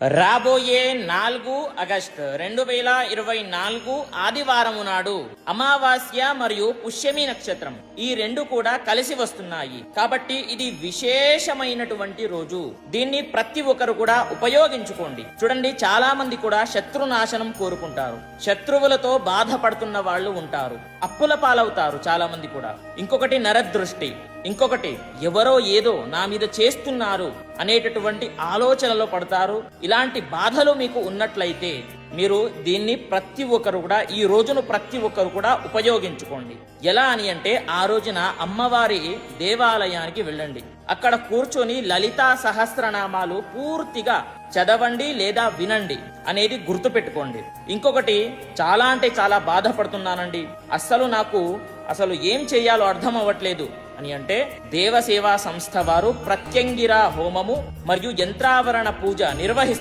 రాబోయే 4 ఆగస్టు 2024 ఆదివారము నాడు అమావాస్య మరియు పుష్యమి నక్షత్రం ఈ రెండు కూడా కలిసి వస్తున్నాయి. కాబట్టి ఇది విశేషమైనటువంటి రోజు. దీన్ని ప్రతి ఒక్కరు కూడా ఉపయోగించుకోండి. చూడండి, చాలా మంది కూడా శత్రునాశనం కోరుకుంటారు. శత్రువులతో బాధపడుతున్న వాళ్ళు ఉంటారు, అప్పుల పాలవుతారు చాలా మంది కూడా. ఇంకొకటి నరదృష్టి, ఇంకొకటి ఎవరో ఏదో నా మీద చేస్తున్నారు అనేటటువంటి ఆలోచనలో పడతారు. ఇలాంటి బాధలు మీకు ఉన్నట్లయితే మీరు దీన్ని ప్రతి ఒక్కరు కూడా ఈ రోజును ప్రతి ఒక్కరు కూడా ఉపయోగించుకోండి. ఎలా అని అంటే, ఆ రోజున అమ్మవారి దేవాలయానికి వెళ్ళండి. అక్కడ కూర్చొని లలితా సహస్రనామాలు పూర్తిగా చదవండి లేదా వినండి అనేది గుర్తుపెట్టుకోండి. ఇంకొకటి, చాలా అంటే చాలా బాధపడుతున్నానండి, నాకు అసలు ఏం చెయ్యాలో అర్థం అవ్వట్లేదు అని అంటే, దేవసేవా సంస్థ వారు ప్రత్యంగిర హోమము మరియు యంత్రావరణ పూజ నిర్వహిస్తారు.